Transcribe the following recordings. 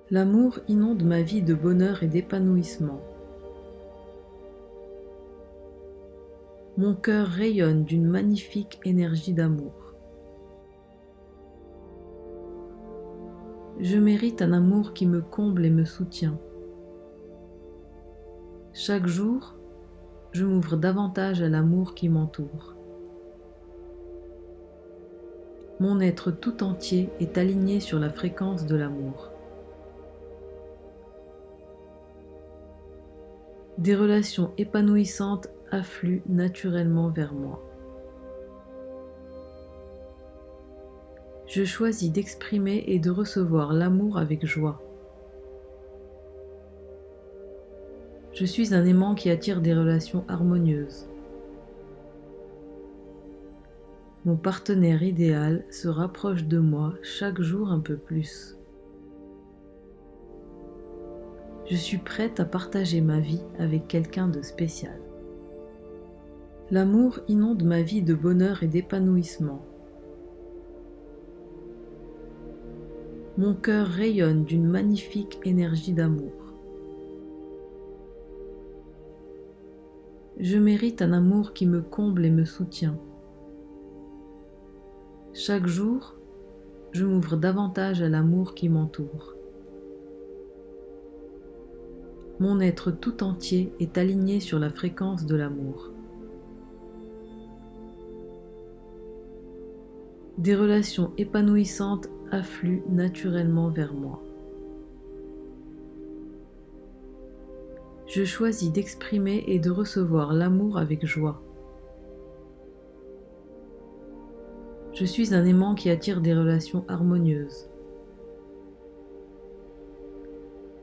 L'amour inonde ma vie de bonheur et d'épanouissement. Mon cœur rayonne d'une magnifique énergie d'amour. Je mérite un amour qui me comble et me soutient. Chaque jour, je m'ouvre davantage à l'amour qui m'entoure. Mon être tout entier est aligné sur la fréquence de l'amour. Des relations épanouissantes affluent naturellement vers moi. Je choisis d'exprimer et de recevoir l'amour avec joie. Je suis un aimant qui attire des relations harmonieuses. Mon partenaire idéal se rapproche de moi chaque jour un peu plus. Je suis prête à partager ma vie avec quelqu'un de spécial. L'amour inonde ma vie de bonheur et d'épanouissement. Mon cœur rayonne d'une magnifique énergie d'amour. Je mérite un amour qui me comble et me soutient. Chaque jour, je m'ouvre davantage à l'amour qui m'entoure. Mon être tout entier est aligné sur la fréquence de l'amour. Des relations épanouissantes affluent naturellement vers moi. Je choisis d'exprimer et de recevoir l'amour avec joie. Je suis un aimant qui attire des relations harmonieuses.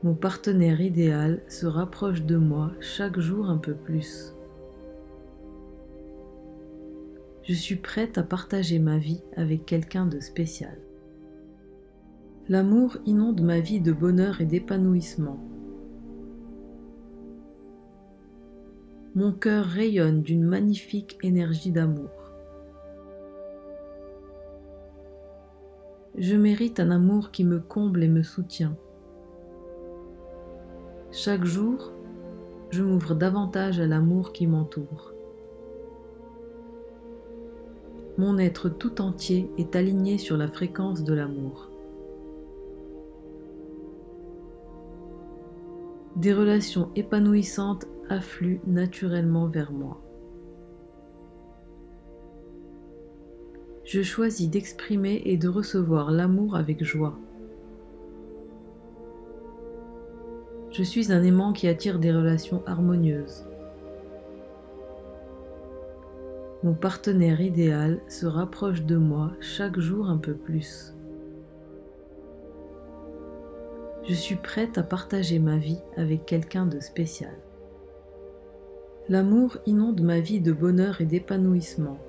Mon partenaire idéal se rapproche de moi chaque jour un peu plus. Je suis prête à partager ma vie avec quelqu'un de spécial. L'amour inonde ma vie de bonheur et d'épanouissement. Mon cœur rayonne d'une magnifique énergie d'amour. Je mérite un amour qui me comble et me soutient. Chaque jour, je m'ouvre davantage à l'amour qui m'entoure. Mon être tout entier est aligné sur la fréquence de l'amour. Des relations épanouissantes affluent naturellement vers moi. Je choisis d'exprimer et de recevoir l'amour avec joie. Je suis un aimant qui attire des relations harmonieuses. Mon partenaire idéal se rapproche de moi chaque jour un peu plus. Je suis prête à partager ma vie avec quelqu'un de spécial. L'amour inonde ma vie de bonheur et d'épanouissement.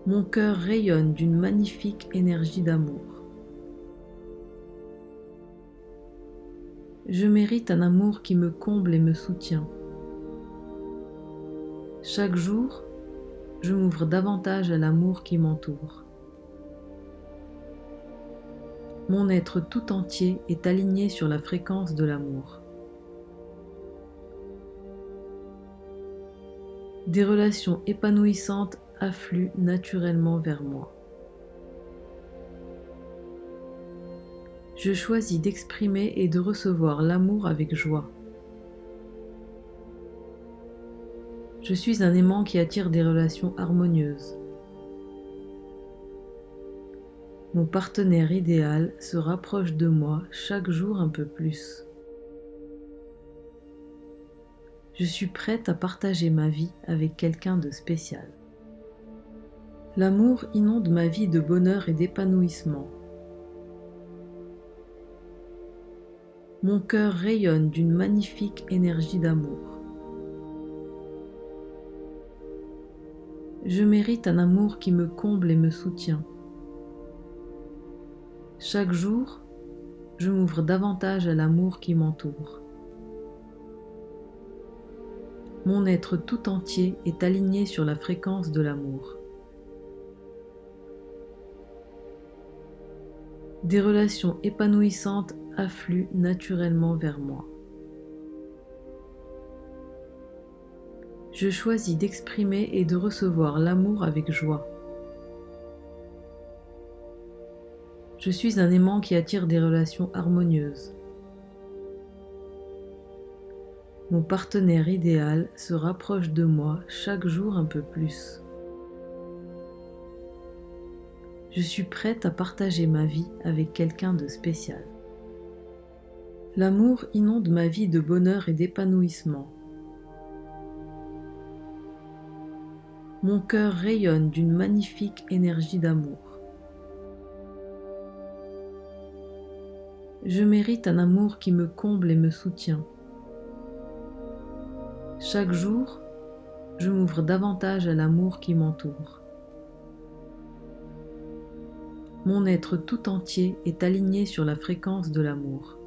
Mon cœur rayonne d'une magnifique énergie d'amour. Je mérite un amour qui me comble et me soutient. Chaque jour, je m'ouvre davantage à l'amour qui m'entoure. Mon être tout entier est aligné sur la fréquence de l'amour. Des relations épanouissantes affluent naturellement vers moi. Je choisis d'exprimer et de recevoir l'amour avec joie. Je suis un aimant qui attire des relations harmonieuses. Mon partenaire idéal se rapproche de moi chaque jour un peu plus. Je suis prête à partager ma vie avec quelqu'un de spécial. L'amour inonde ma vie de bonheur et d'épanouissement. Mon cœur rayonne d'une magnifique énergie d'amour. Je mérite un amour qui me comble et me soutient. Chaque jour, je m'ouvre davantage à l'amour qui m'entoure. Mon être tout entier est aligné sur la fréquence de l'amour. Des relations épanouissantes affluent naturellement vers moi. Je choisis d'exprimer et de recevoir l'amour avec joie. Je suis un aimant qui attire des relations harmonieuses. Mon partenaire idéal se rapproche de moi chaque jour un peu plus. Je suis prête à partager ma vie avec quelqu'un de spécial. L'amour inonde ma vie de bonheur et d'épanouissement. Mon cœur rayonne d'une magnifique énergie d'amour. Je mérite un amour qui me comble et me soutient. Chaque jour, je m'ouvre davantage à l'amour qui m'entoure. Mon être tout entier est aligné sur la fréquence de l'amour.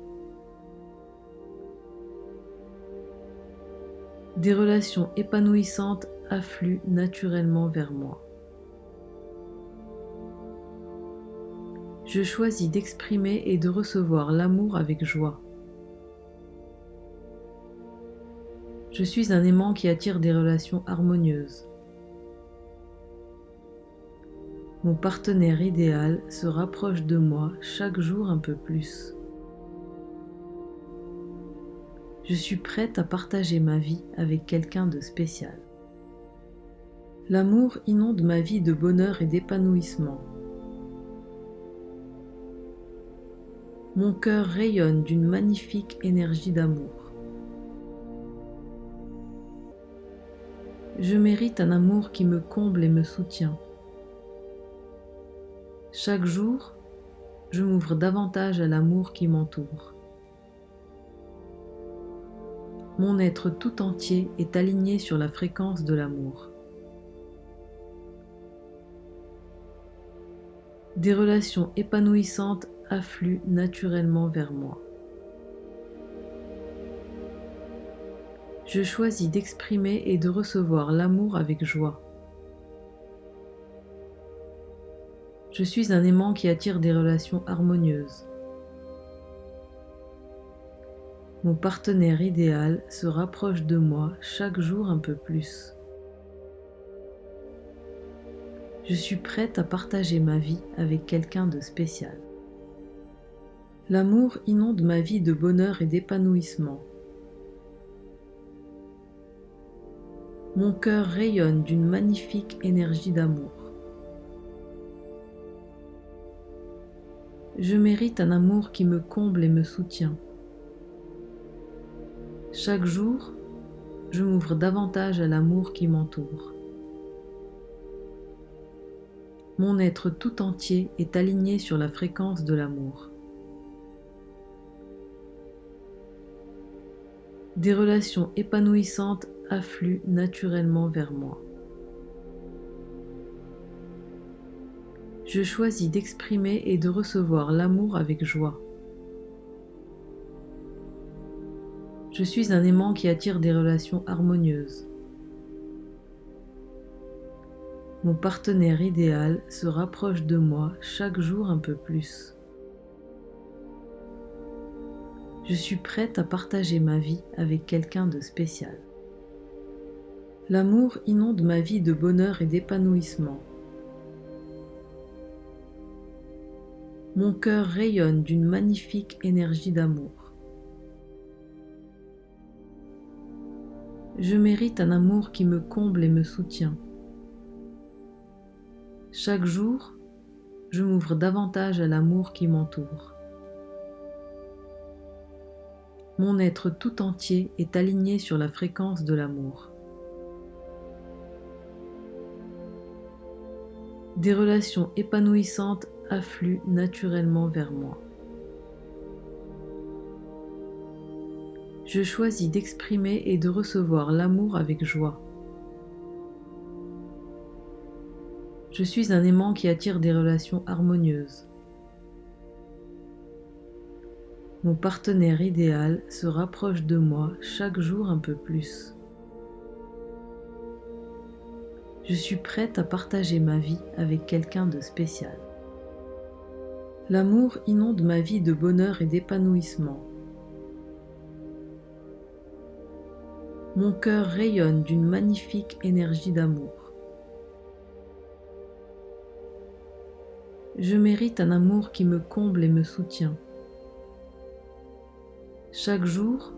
Des relations épanouissantes affluent naturellement vers moi. Je choisis d'exprimer et de recevoir l'amour avec joie. Je suis un aimant qui attire des relations harmonieuses. Mon partenaire idéal se rapproche de moi chaque jour un peu plus. Je suis prête à partager ma vie avec quelqu'un de spécial. L'amour inonde ma vie de bonheur et d'épanouissement. Mon cœur rayonne d'une magnifique énergie d'amour. Je mérite un amour qui me comble et me soutient. Chaque jour, je m'ouvre davantage à l'amour qui m'entoure. Mon être tout entier est aligné sur la fréquence de l'amour. Des relations épanouissantes affluent naturellement vers moi. Je choisis d'exprimer et de recevoir l'amour avec joie. Je suis un aimant qui attire des relations harmonieuses. Mon partenaire idéal se rapproche de moi chaque jour un peu plus. Je suis prête à partager ma vie avec quelqu'un de spécial. L'amour inonde ma vie de bonheur et d'épanouissement. Mon cœur rayonne d'une magnifique énergie d'amour. Je mérite un amour qui me comble et me soutient. Chaque jour, je m'ouvre davantage à l'amour qui m'entoure. Mon être tout entier est aligné sur la fréquence de l'amour. Des relations épanouissantes affluent naturellement vers moi. Je choisis d'exprimer et de recevoir l'amour avec joie. Je suis un aimant qui attire des relations harmonieuses. Mon partenaire idéal se rapproche de moi chaque jour un peu plus. Je suis prête à partager ma vie avec quelqu'un de spécial. L'amour inonde ma vie de bonheur et d'épanouissement. Mon cœur rayonne d'une magnifique énergie d'amour. Je mérite un amour qui me comble et me soutient. Chaque jour, je m'ouvre davantage à l'amour qui m'entoure. Mon être tout entier est aligné sur la fréquence de l'amour. Des relations épanouissantes affluent naturellement vers moi. Je choisis d'exprimer et de recevoir l'amour avec joie. Je suis un aimant qui attire des relations harmonieuses. Mon partenaire idéal se rapproche de moi chaque jour un peu plus. Je suis prête à partager ma vie avec quelqu'un de spécial. L'amour inonde ma vie de bonheur et d'épanouissement. Mon cœur rayonne d'une magnifique énergie d'amour. Je mérite un amour qui me comble et me soutient. Chaque jour,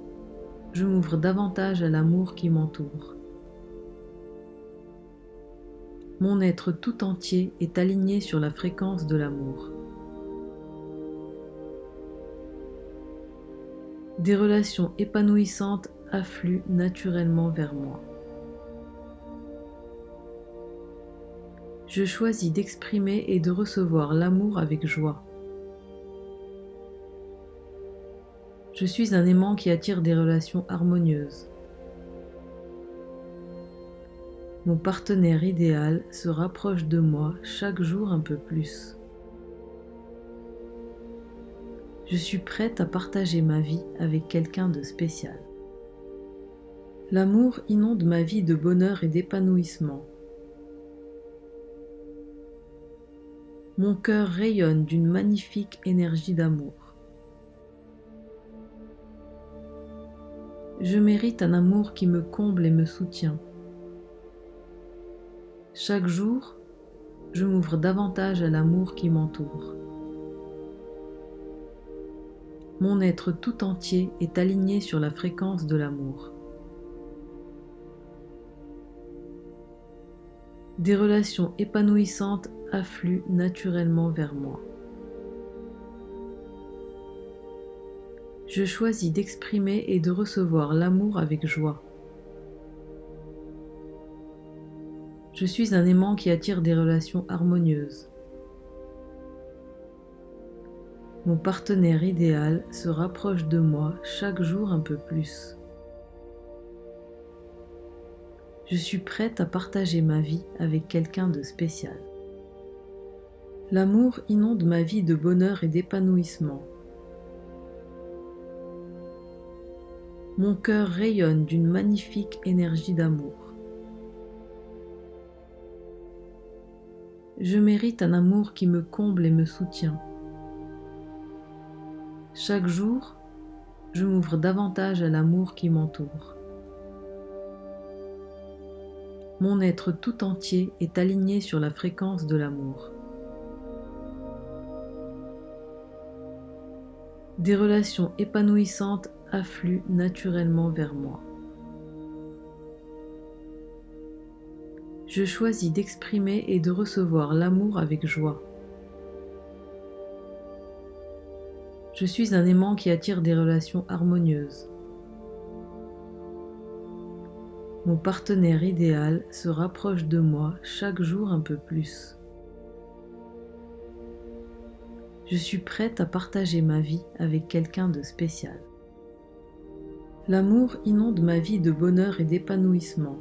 je m'ouvre davantage à l'amour qui m'entoure. Mon être tout entier est aligné sur la fréquence de l'amour. Des relations épanouissantes affluent naturellement vers moi. Je choisis d'exprimer et de recevoir l'amour avec joie. Je suis un aimant qui attire des relations harmonieuses. Mon partenaire idéal se rapproche de moi chaque jour un peu plus. Je suis prête à partager ma vie avec quelqu'un de spécial. L'amour inonde ma vie de bonheur et d'épanouissement. Mon cœur rayonne d'une magnifique énergie d'amour. Je mérite un amour qui me comble et me soutient. Chaque jour, je m'ouvre davantage à l'amour qui m'entoure. Mon être tout entier est aligné sur la fréquence de l'amour. Des relations épanouissantes affluent naturellement vers moi. Je choisis d'exprimer et de recevoir l'amour avec joie. Je suis un aimant qui attire des relations harmonieuses. Mon partenaire idéal se rapproche de moi chaque jour un peu plus. Je suis prête à partager ma vie avec quelqu'un de spécial. L'amour inonde ma vie de bonheur et d'épanouissement. Mon cœur rayonne d'une magnifique énergie d'amour. Je mérite un amour qui me comble et me soutient. Chaque jour, je m'ouvre davantage à l'amour qui m'entoure. Mon être tout entier est aligné sur la fréquence de l'amour. Des relations épanouissantes affluent naturellement vers moi. Je choisis d'exprimer et de recevoir l'amour avec joie. Je suis un aimant qui attire des relations harmonieuses. Mon partenaire idéal se rapproche de moi chaque jour un peu plus. Je suis prête à partager ma vie avec quelqu'un de spécial. L'amour inonde ma vie de bonheur et d'épanouissement.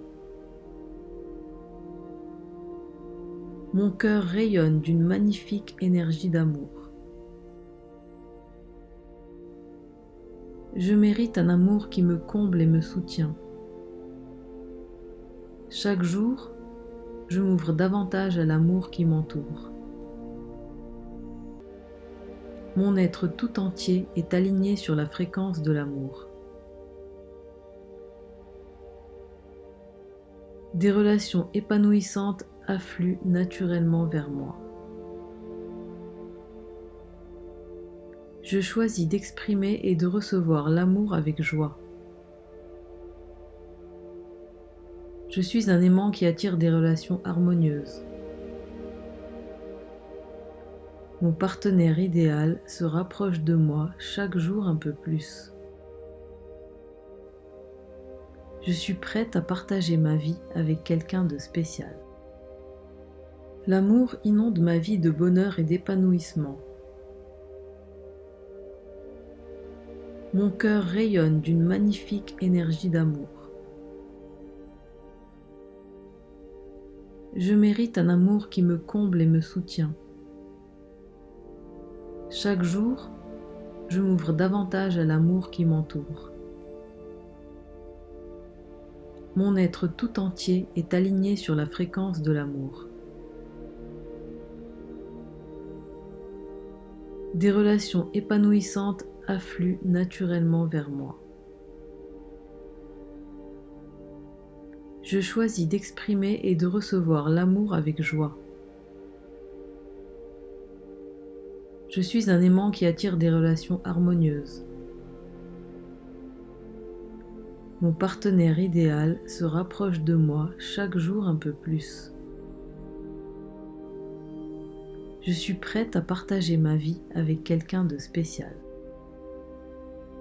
Mon cœur rayonne d'une magnifique énergie d'amour. Je mérite un amour qui me comble et me soutient. Chaque jour, je m'ouvre davantage à l'amour qui m'entoure. Mon être tout entier est aligné sur la fréquence de l'amour. Des relations épanouissantes affluent naturellement vers moi. Je choisis d'exprimer et de recevoir l'amour avec joie. Je suis un aimant qui attire des relations harmonieuses. Mon partenaire idéal se rapproche de moi chaque jour un peu plus. Je suis prête à partager ma vie avec quelqu'un de spécial. L'amour inonde ma vie de bonheur et d'épanouissement. Mon cœur rayonne d'une magnifique énergie d'amour. Je mérite un amour qui me comble et me soutient. Chaque jour, je m'ouvre davantage à l'amour qui m'entoure. Mon être tout entier est aligné sur la fréquence de l'amour. Des relations épanouissantes affluent naturellement vers moi. Je choisis d'exprimer et de recevoir l'amour avec joie. Je suis un aimant qui attire des relations harmonieuses. Mon partenaire idéal se rapproche de moi chaque jour un peu plus. Je suis prête à partager ma vie avec quelqu'un de spécial.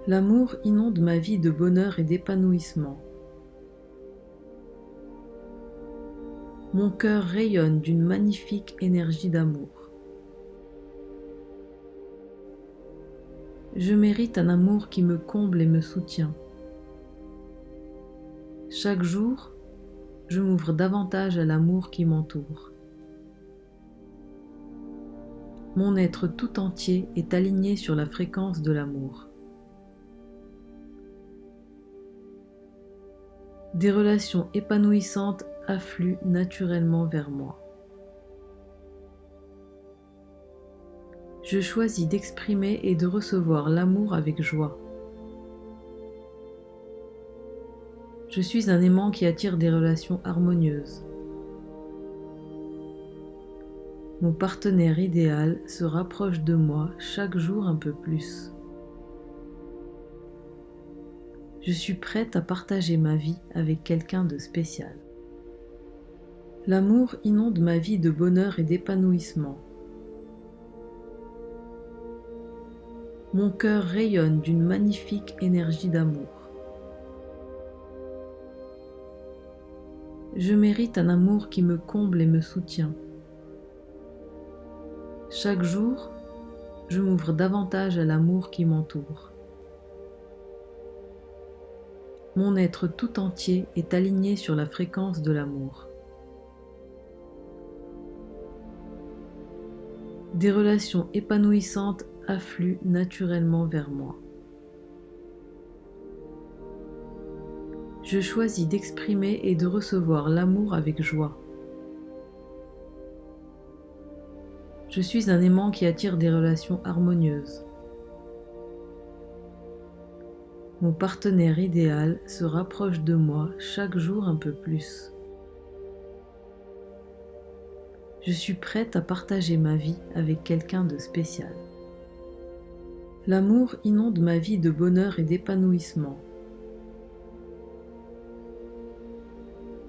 L'amour inonde ma vie de bonheur et d'épanouissement. Mon cœur rayonne d'une magnifique énergie d'amour. Je mérite un amour qui me comble et me soutient. Chaque jour, je m'ouvre davantage à l'amour qui m'entoure. Mon être tout entier est aligné sur la fréquence de l'amour. Des relations épanouissantes affluent naturellement vers moi. Je choisis d'exprimer et de recevoir l'amour avec joie. Je suis un aimant qui attire des relations harmonieuses. Mon partenaire idéal se rapproche de moi chaque jour un peu plus. Je suis prête à partager ma vie avec quelqu'un de spécial. L'amour inonde ma vie de bonheur et d'épanouissement. Mon cœur rayonne d'une magnifique énergie d'amour. Je mérite un amour qui me comble et me soutient. Chaque jour, je m'ouvre davantage à l'amour qui m'entoure. Mon être tout entier est aligné sur la fréquence de l'amour. Des relations épanouissantes affluent naturellement vers moi. Je choisis d'exprimer et de recevoir l'amour avec joie. Je suis un aimant qui attire des relations harmonieuses. Mon partenaire idéal se rapproche de moi chaque jour un peu plus. Je suis prête à partager ma vie avec quelqu'un de spécial. L'amour inonde ma vie de bonheur et d'épanouissement.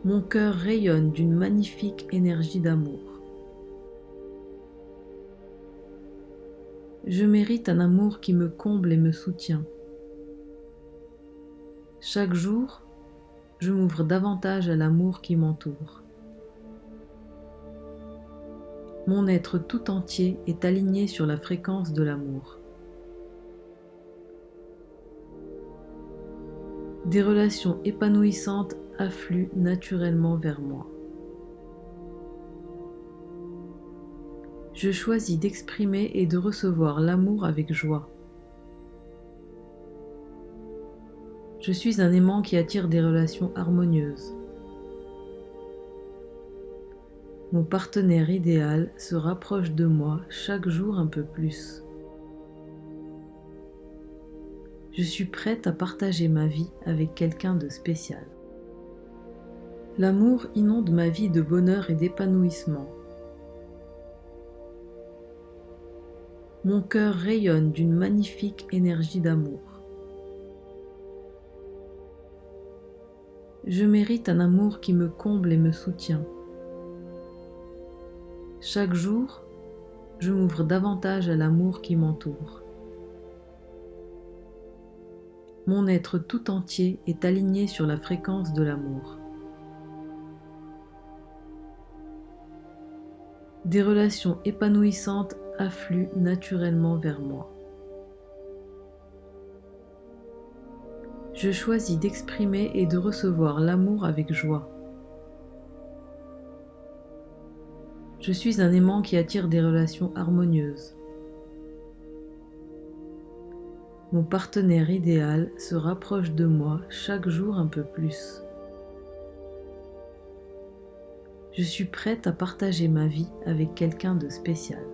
Mon cœur rayonne d'une magnifique énergie d'amour. Je mérite un amour qui me comble et me soutient. Chaque jour, je m'ouvre davantage à l'amour qui m'entoure. Mon être tout entier est aligné sur la fréquence de l'amour. Des relations épanouissantes affluent naturellement vers moi. Je choisis d'exprimer et de recevoir l'amour avec joie. Je suis un aimant qui attire des relations harmonieuses. Mon partenaire idéal se rapproche de moi chaque jour un peu plus. Je suis prête à partager ma vie avec quelqu'un de spécial. L'amour inonde ma vie de bonheur et d'épanouissement. Mon cœur rayonne d'une magnifique énergie d'amour. Je mérite un amour qui me comble et me soutient. Chaque jour, je m'ouvre davantage à l'amour qui m'entoure. Mon être tout entier est aligné sur la fréquence de l'amour. Des relations épanouissantes affluent naturellement vers moi. Je choisis d'exprimer et de recevoir l'amour avec joie. Je suis un aimant qui attire des relations harmonieuses. Mon partenaire idéal se rapproche de moi chaque jour un peu plus. Je suis prête à partager ma vie avec quelqu'un de spécial.